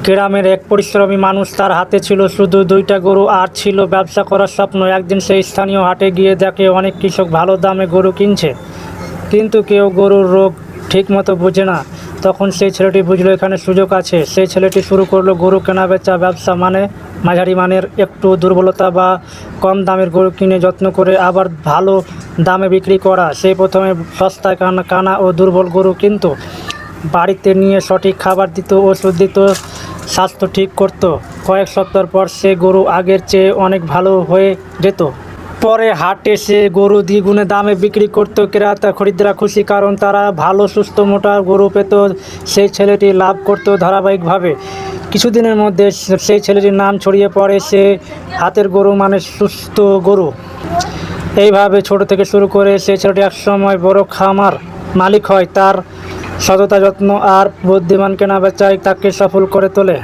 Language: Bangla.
গ্রামের এক পরিশ্রমী মানুষ, তার হাতে ছিল শুধু 2টা গরু আর ছিল ব্যবসা করার স্বপ্ন। একদিন সেই স্থানীয় হাটে গিয়ে দেখে অনেক কৃষক ভালো দামে গরু কিনছে, কিন্তু কেউ গরুর রোগ ঠিক মতো বোঝে না। তখন সেই ছেলেটি বুঝলো এখানে সুযোগ আছে। সেই ছেলেটি শুরু করলো গরু কেনা বেচা ব্যবসা, মানে মাঝারি মানের, একটু দুর্বলতা বা কম দামের গরু কিনে যত্ন করে আবার ভালো দামে বিক্রি করা। সে প্রথমে সস্তায় কানা ও দুর্বল গরু কিনতো, বাড়িতে নিয়ে সঠিক খাবার দিত, ওষুধ দিত, স্বাস্থ্য ঠিক করত। কয়েক সপ্তাহ পর সে গরু আগের চেয়ে অনেক ভালো হয়ে যেত। পরে হাটে সে গরু দ্বিগুণে দামে বিক্রি করত। ক্রেতা খরিদ্দাররা খুশি, কারণ তারা ভালো সুস্থ মোটা গরু পেত। সেই ছেলেটি লাভ করত ধারাবাহিকভাবে। কিছুদিনের মধ্যে সেই ছেলেটির নাম ছড়িয়ে পড়ে, সে হাতের গরু মানে সুস্থ গরু। এইভাবে ছোট থেকে শুরু করে সেই ছেলেটি একসময় বড় খামার মালিক হয়। তার সততা, যত্ন আর বুদ্ধিমান কেনা বেচায় তাকে সফল করে তোলে।